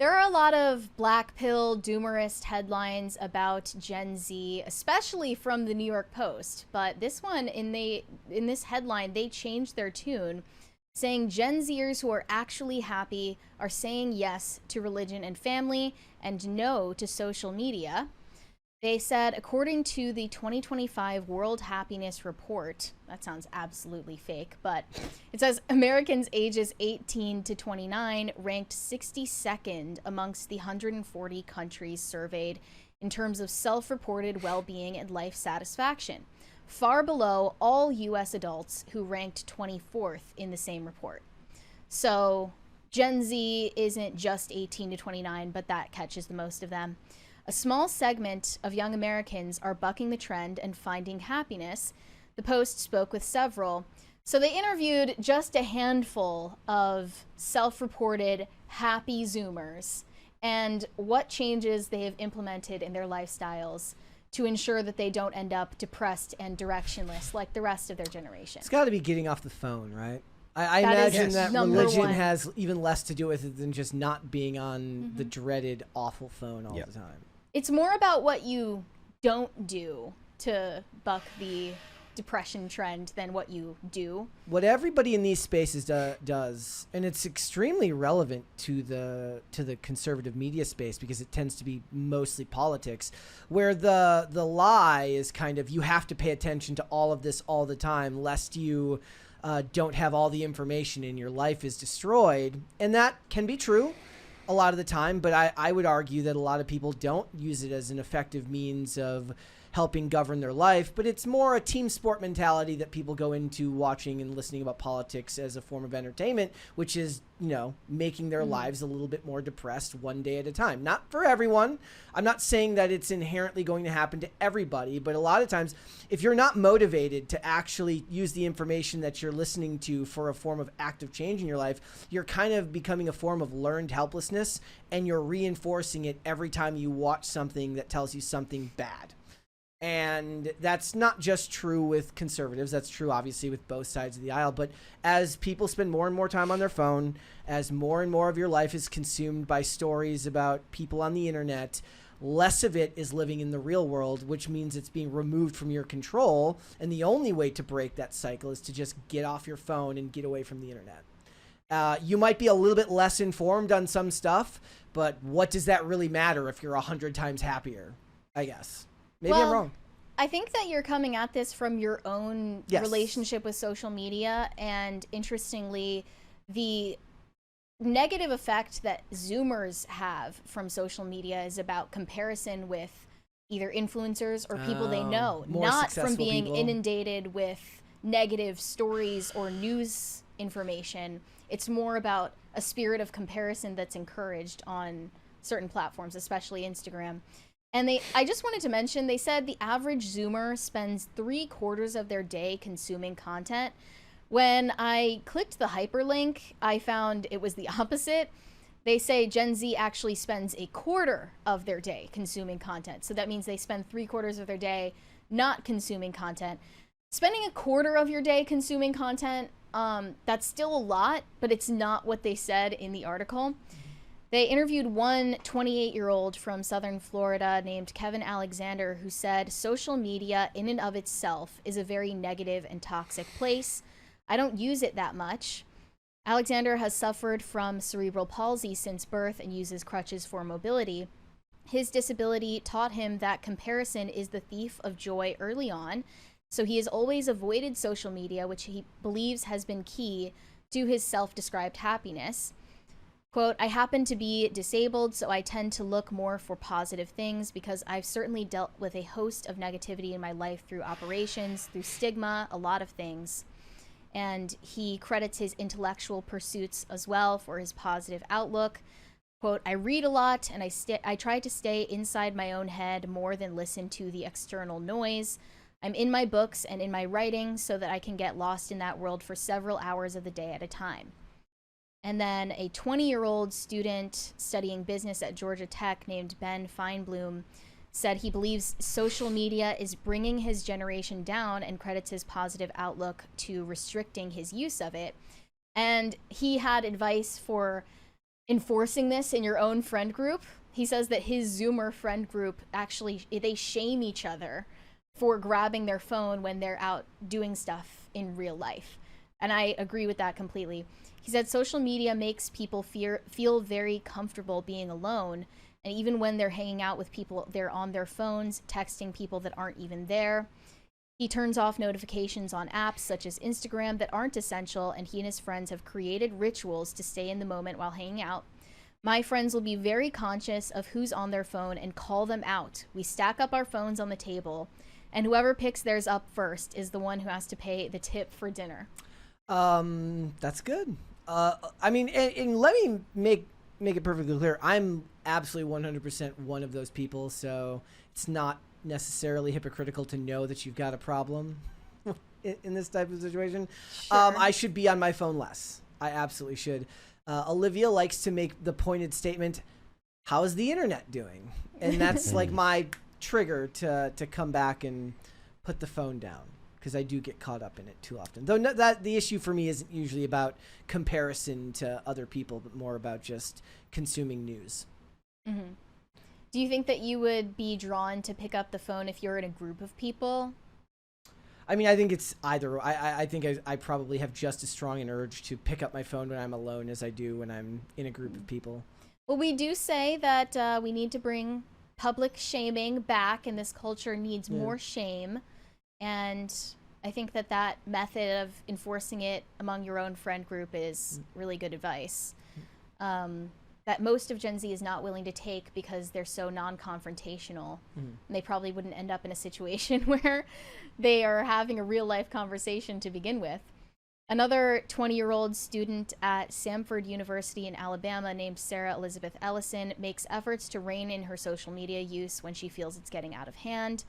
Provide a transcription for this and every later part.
There are a lot of black pill doomerist headlines about Gen Z, especially from the New York Post. But this one, in this headline, they changed their tune, saying Gen Zers who are actually happy are saying yes to religion and family and no to social media. They said, according to the 2025 World Happiness Report, that sounds absolutely fake, but it says Americans ages 18 to 29 ranked 62nd amongst the 140 countries surveyed in terms of self-reported well-being and life satisfaction, far below all U.S. adults who ranked 24th in the same report. So Gen Z isn't just 18 to 29, but that catches the most of them. A small segment of young Americans are bucking the trend and finding happiness. The Post spoke with several. So they interviewed just a handful of self-reported happy Zoomers and what changes they have implemented in their lifestyles to ensure that they don't end up depressed and directionless like the rest of their generation. It's got to be getting off the phone, right? I That imagine is that number religion one. has even less to do with it than just not being on the dreaded, awful phone all the time. It's more about what you don't do to buck the depression trend than what you do. What everybody in these spaces does, and it's extremely relevant to the conservative media space because it tends to be mostly politics, where the lie is kind of you have to pay attention to all of this all the time lest you don't have all the information and your life is destroyed. And that can be true a lot of the time, but I would argue that a lot of people don't use it as an effective means of helping govern their life, but it's more a team sport mentality that people go into watching and listening about politics as a form of entertainment, which is, making their lives a little bit more depressed one day at a time. Not for everyone. I'm not saying that it's inherently going to happen to everybody, but a lot of times if you're not motivated to actually use the information that you're listening to for a form of active change in your life, you're kind of becoming a form of learned helplessness, and you're reinforcing it every time you watch something that tells you something bad. And that's not just true with conservatives. That's true, obviously, with both sides of the aisle. But as people spend more and more time on their phone, as more and more of your life is consumed by stories about people on the internet, less of it is living in the real world, which means it's being removed from your control. And the only way to break that cycle is to just get off your phone and get away from the internet. You might be a little bit less informed on some stuff, but what does that really matter if you're 100 times happier, I guess? Maybe I'm wrong. I think that you're coming at this from your own relationship with social media. And interestingly, the negative effect that Zoomers have from social media is about comparison with either influencers or people they know, not from being inundated with negative stories or news information. It's more about a spirit of comparison that's encouraged on certain platforms, especially Instagram. And I just wanted to mention, they said the average Zoomer spends 3/4 of their day consuming content. When I clicked the hyperlink, I found it was the opposite. They say Gen Z actually spends 1/4 of their day consuming content. So that means they spend 3/4 of their day not consuming content. Spending 1/4 of your day consuming content, that's still a lot, but it's not what they said in the article. They interviewed one 28-year-old from southern Florida named Kevin Alexander who said, social media in and of itself is a very negative and toxic place. I don't use it that much. Alexander has suffered from cerebral palsy since birth and uses crutches for mobility. His disability taught him that comparison is the thief of joy early on, so he has always avoided social media, which he believes has been key to his self-described happiness. Quote, I happen to be disabled, so I tend to look more for positive things because I've certainly dealt with a host of negativity in my life through operations, through stigma, a lot of things. And he credits his intellectual pursuits as well for his positive outlook. Quote, I read a lot and I try to stay inside my own head more than listen to the external noise. I'm in my books and in my writing so that I can get lost in that world for several hours of the day at a time. And then a 20-year-old student studying business at Georgia Tech named Ben Feinblum said he believes social media is bringing his generation down and credits his positive outlook to restricting his use of it. And he had advice for enforcing this in your own friend group. He says that his Zoomer friend group actually, they shame each other for grabbing their phone when they're out doing stuff in real life. And I agree with that completely. He said social media makes people feel very comfortable being alone. And even when they're hanging out with people, they're on their phones, texting people that aren't even there. He turns off notifications on apps such as Instagram that aren't essential, and he and his friends have created rituals to stay in the moment while hanging out. My friends will be very conscious of who's on their phone and call them out. We stack up our phones on the table, and whoever picks theirs up first is the one who has to pay the tip for dinner. That's good. I mean, and let me make it perfectly clear. I'm absolutely 100% one of those people, so it's not necessarily hypocritical to know that you've got a problem in this type of situation. Sure. I should be on my phone less. I absolutely should. Olivia likes to make the pointed statement, how's the internet doing? And that's like my trigger to come back and put the phone down, because I do get caught up in it too often. Though that the issue for me isn't usually about comparison to other people, but more about just consuming news. Mm-hmm. Do you think that you would be drawn to pick up the phone if you're in a group of people? I mean, I think it's either. I think I probably have just as strong an urge to pick up my phone when I'm alone as I do when I'm in a group of people. Well, we do say that we need to bring public shaming back, and this culture needs more shame. And I think that method of enforcing it among your own friend group is really good advice. That most of Gen Z is not willing to take because they're so non-confrontational. And they probably wouldn't end up in a situation where they are having a real life conversation to begin with. Another 20-year-old student at Samford University in Alabama named Sarah Elizabeth Ellison makes efforts to rein in her social media use when she feels it's getting out of hand.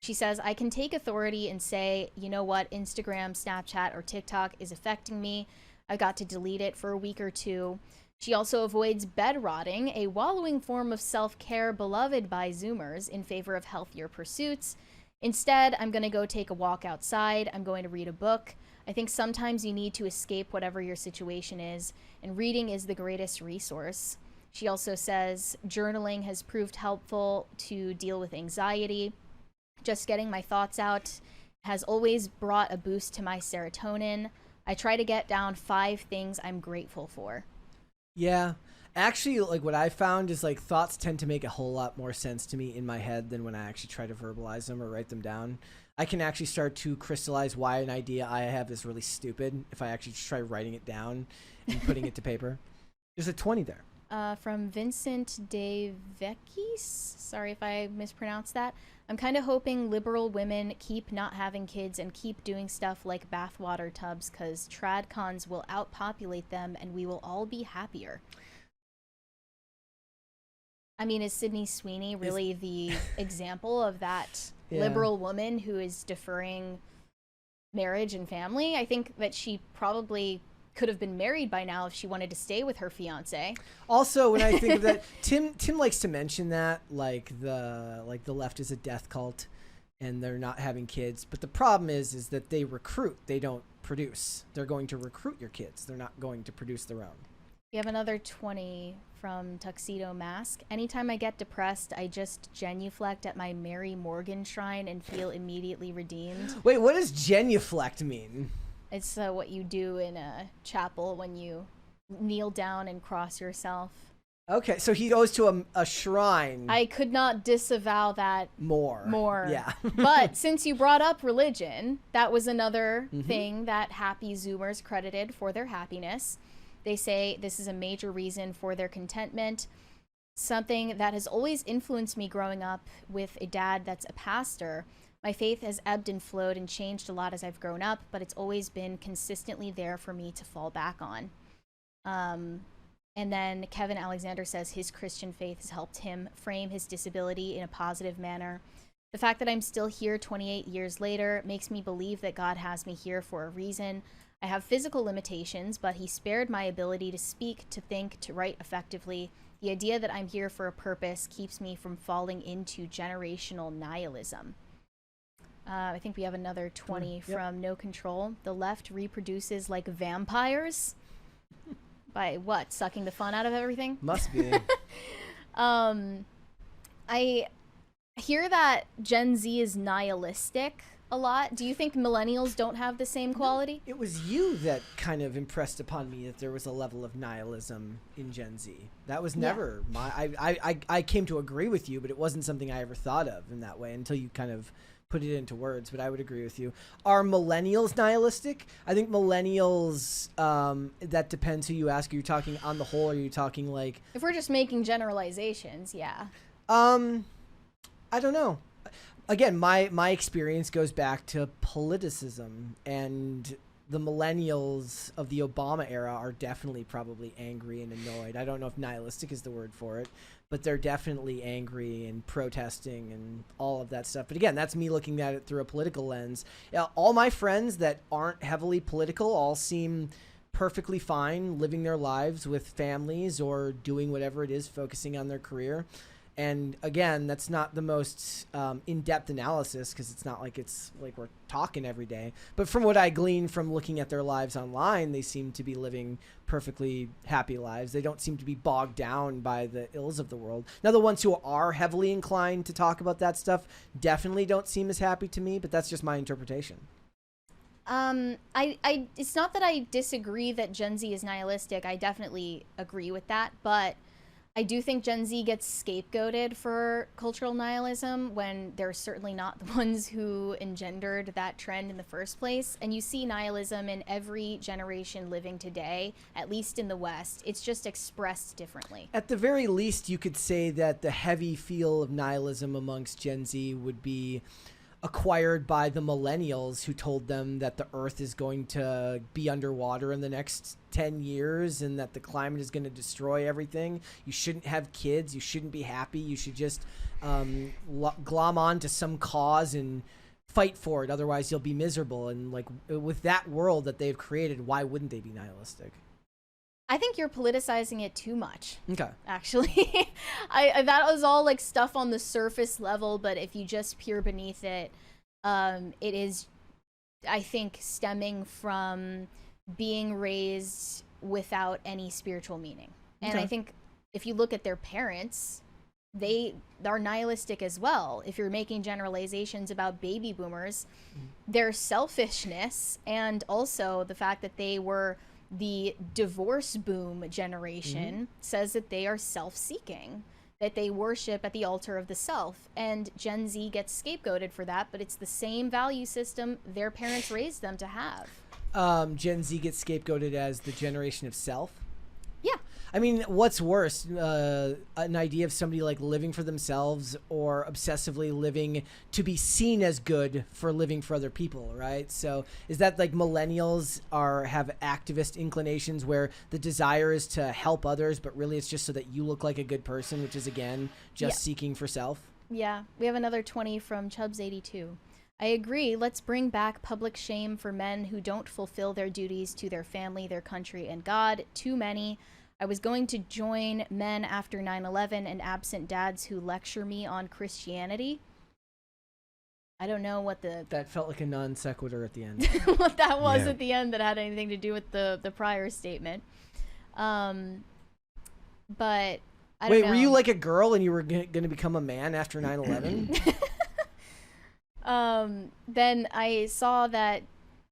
She says, I can take authority and say, you know what, Instagram, Snapchat, or TikTok is affecting me. I got to delete it for a week or two. She also avoids bed rotting, a wallowing form of self-care beloved by Zoomers in favor of healthier pursuits. Instead, I'm going to go take a walk outside. I'm going to read a book. I think sometimes you need to escape whatever your situation is, and reading is the greatest resource. She also says, journaling has proved helpful to deal with anxiety. Just getting my thoughts out has always brought a boost to my serotonin. I try to get down 5 things I'm grateful for. Yeah. Actually, like what I found is like thoughts tend to make a whole lot more sense to me in my head than when I actually try to verbalize them or write them down. I can actually start to crystallize why an idea I have is really stupid if I actually just try writing it down and putting it to paper. There's a 20 there. From Vincent De Vecchis. Sorry if I mispronounced that. I'm kind of hoping liberal women keep not having kids and keep doing stuff like bathwater tubs, because tradcons will outpopulate them and we will all be happier. I mean, is Sydney Sweeney really the example of that liberal woman who is deferring marriage and family? I think that she probably could have been married by now if she wanted to stay with her fiance. Also, when I think of that, Tim likes to mention that like the left is a death cult and they're not having kids. But the problem is that they recruit, they don't produce. They're going to recruit your kids. They're not going to produce their own. We have another 20 from Tuxedo Mask. Anytime I get depressed, I just genuflect at my Mary Morgan shrine and feel immediately redeemed. Wait, what does genuflect mean? It's what you do in a chapel when you kneel down and cross yourself. Okay, so he goes to a shrine. I could not disavow that more. Yeah. But since you brought up religion, that was another thing that happy Zoomers credited for their happiness. They say this is a major reason for their contentment. Something that has always influenced me growing up with a dad that's a pastor. My faith has ebbed and flowed and changed a lot as I've grown up, but it's always been consistently there for me to fall back on. And then Kevin Alexander says his Christian faith has helped him frame his disability in a positive manner. The fact that I'm still here 28 years later makes me believe that God has me here for a reason. I have physical limitations, but he spared my ability to speak, to think, to write effectively. The idea that I'm here for a purpose keeps me from falling into generational nihilism. I think we have another 20 from No Control. The left reproduces like vampires. By what? Sucking the fun out of everything? Must be. I hear that Gen Z is nihilistic a lot. Do you think millennials don't have the same quality? It was you that kind of impressed upon me that there was a level of nihilism in Gen Z. That was never I came to agree with you, but it wasn't something I ever thought of in that way until you kind of put it into words. But I would agree with you. Are millennials nihilistic? I think millennials, that depends who you ask. Are you talking on the whole, or are you talking like... If we're just making generalizations, yeah. I don't know. Again, my experience goes back to politicism, and the millennials of the Obama era are definitely probably angry and annoyed. I don't know if nihilistic is the word for it, but they're definitely angry and protesting and all of that stuff. But again, that's me looking at it through a political lens. All my friends that aren't heavily political all seem perfectly fine living their lives with families or doing whatever it is, focusing on their career. And again, that's not the most in-depth analysis, because it's not like it's like we're talking every day. But from what I glean from looking at their lives online, they seem to be living perfectly happy lives. They don't seem to be bogged down by the ills of the world. Now, the ones who are heavily inclined to talk about that stuff definitely don't seem as happy to me, but that's just my interpretation. It's not that I disagree that Gen Z is nihilistic. I definitely agree with that, but I do think Gen Z gets scapegoated for cultural nihilism when they're certainly not the ones who engendered that trend in the first place. And you see nihilism in every generation living today, at least in the West. It's just expressed differently. At the very least, you could say that the heavy feel of nihilism amongst Gen Z would be acquired by the millennials who told them that the earth is going to be underwater in the next 10 years and that the climate is going to destroy everything. You shouldn't have kids. You shouldn't be happy. You should just glom on to some cause and fight for it. Otherwise, you'll be miserable. And like with that world that they've created, why wouldn't they be nihilistic? I think you're politicizing it too much. Okay. Actually, that was all like stuff on the surface level, but if you just peer beneath it, it is, I think, stemming from being raised without any spiritual meaning. And I think if you look at their parents, they are nihilistic as well. If you're making generalizations about baby boomers, their selfishness and also the fact that they were the divorce boom generation says that they are self-seeking, that they worship at the altar of the self. And Gen Z gets scapegoated for that, but it's the same value system their parents raised them to have. Gen Z gets scapegoated as the generation of self? Yeah. I mean, what's worse, an idea of somebody like living for themselves or obsessively living to be seen as good for living for other people, right? So is that like millennials have activist inclinations where the desire is to help others, but really it's just so that you look like a good person, which is, again, just seeking for self? Yeah. We have another 20 from Chubbs82. I agree. Let's bring back public shame for men who don't fulfill their duties to their family, their country, and God. Too many. I was going to join men after 9/11 and absent dads who lecture me on Christianity. I don't know what That felt like a non sequitur at the end. what that was at the end that had anything to do with the prior statement. But I don't know. Wait, were you like a girl and you were going to become a man after 9/11? Then I saw that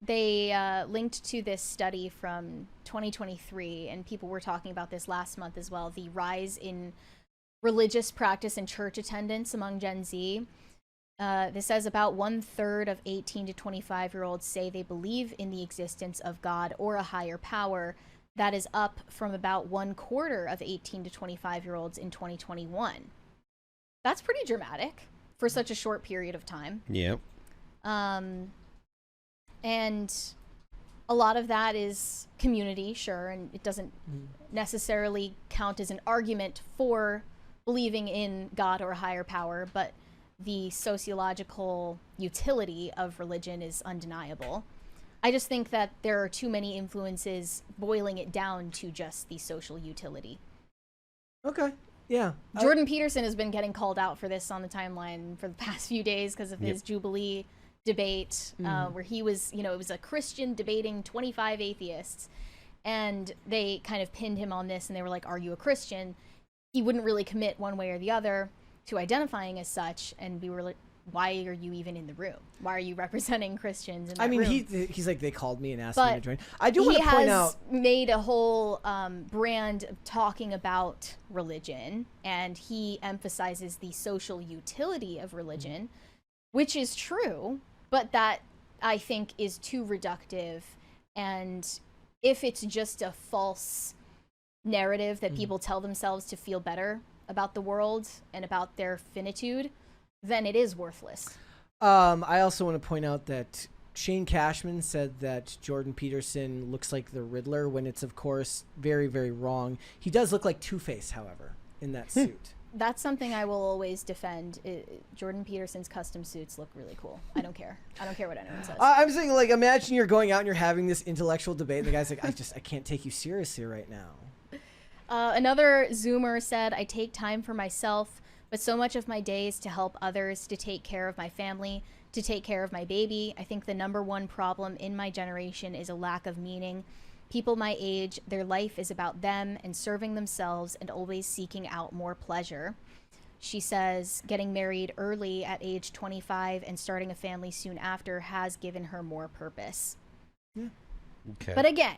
they linked to this study from 2023, and people were talking about this last month as well, the rise in religious practice and church attendance among Gen Z. This says about 1/3 of 18 to 25-year-olds say they believe in the existence of God or a higher power. That is up from about 1/4 of 18 to 25-year-olds in 2021. That's pretty dramatic for such a short period of time. Yep. And a lot of that is community, sure, and it doesn't necessarily count as an argument for believing in God or a higher power, but the sociological utility of religion is undeniable. I just think that there are too many influences boiling it down to just the social utility. Okay. Yeah. Jordan Peterson has been getting called out for this on the timeline for the past few days because of his Jubilee debate, where he was, it was a Christian debating 25 atheists. and they kind of pinned him on this, and they were like, are you a Christian? He wouldn't really commit one way or the other to identifying as such, and we were like, why are you even in the room? Why are you representing Christians in that room? He's like, they called me and asked me to join. I do want to point out, he has made a whole brand of talking about religion, and he emphasizes the social utility of religion, which is true, but that I think is too reductive. And if it's just a false narrative that people tell themselves to feel better about the world and about their finitude, then it is worthless. I also want to point out that Shane Cashman said that Jordan Peterson looks like the Riddler, when it's, of course, very, very wrong. He does look like Two-Face, however, in that suit. That's something I will always defend. Jordan Peterson's custom suits look really cool. I don't care. I don't care what anyone says. I'm saying, like, imagine you're going out and you're having this intellectual debate, and the guy's like, I can't take you seriously right now. Another Zoomer said, I take time for myself, but so much of my day is to help others, to take care of my family, to take care of my baby. I think the number one problem in my generation is a lack of meaning. People my age, their life is about them and serving themselves and always seeking out more pleasure. She says getting married early at age 25 and starting a family soon after has given her more purpose. Yeah. Okay. But again,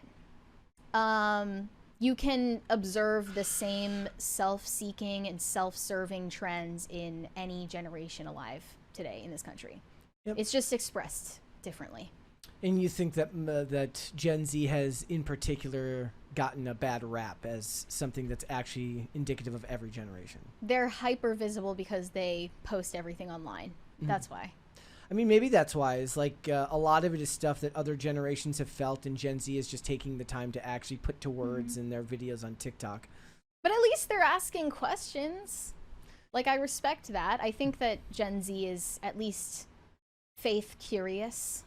you can observe the same self-seeking and self-serving trends in any generation alive today in this country. Yep. It's just expressed differently. And you think that that Gen Z has, in particular, gotten a bad rap as something that's actually indicative of every generation? They're hyper visible because they post everything online. That's why. I mean, maybe that's why. Is like a lot of it is stuff that other generations have felt, and Gen Z is just taking the time to actually put to words in their videos on TikTok. But at least they're asking questions. Like, I respect that. I think that Gen Z is at least faith curious.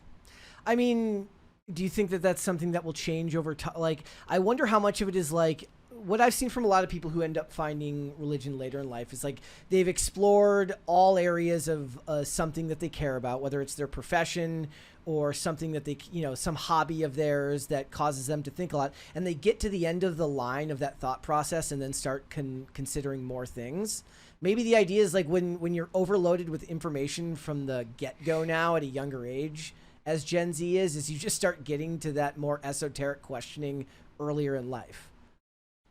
I mean, do you think that that's something that will change over time? Like, I wonder how much of it is like, what I've seen from a lot of people who end up finding religion later in life is like they've explored all areas of something that they care about, whether it's their profession or something that they, some hobby of theirs that causes them to think a lot. And they get to the end of the line of that thought process and then start considering more things. Maybe the idea is like when you're overloaded with information from the get-go now at a younger age, as Gen Z is you just start getting to that more esoteric questioning earlier in life.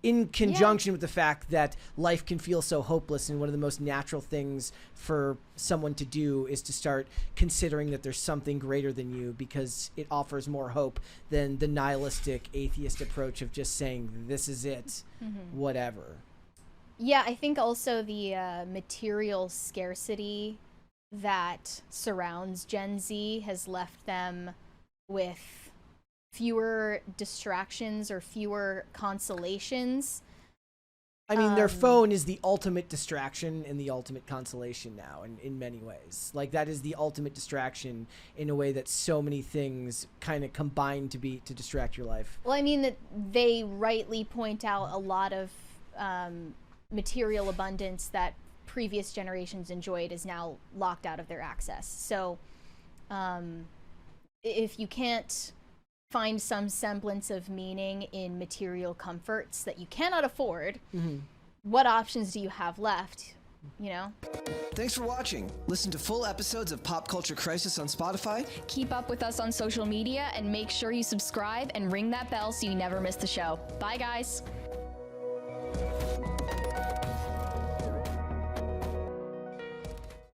In conjunction with the fact that life can feel so hopeless, and one of the most natural things for someone to do is to start considering that there's something greater than you, because it offers more hope than the nihilistic atheist approach of just saying, this is it, whatever. Yeah, I think also the material scarcity that surrounds Gen Z has left them with fewer distractions or fewer consolations. I mean, their phone is the ultimate distraction and the ultimate consolation now in many ways. Like, that is the ultimate distraction in a way that so many things kind of combine to distract your life. Well, I mean, that they rightly point out a lot of material abundance that previous generations enjoyed is now locked out of their access. So if you can't find some semblance of meaning in material comforts that you cannot afford, what options do you have left? Thanks for watching. Listen to full episodes of Pop Culture Crisis on Spotify. Keep up with us on social media and make sure you subscribe and ring that bell so you never miss the show. Bye, guys.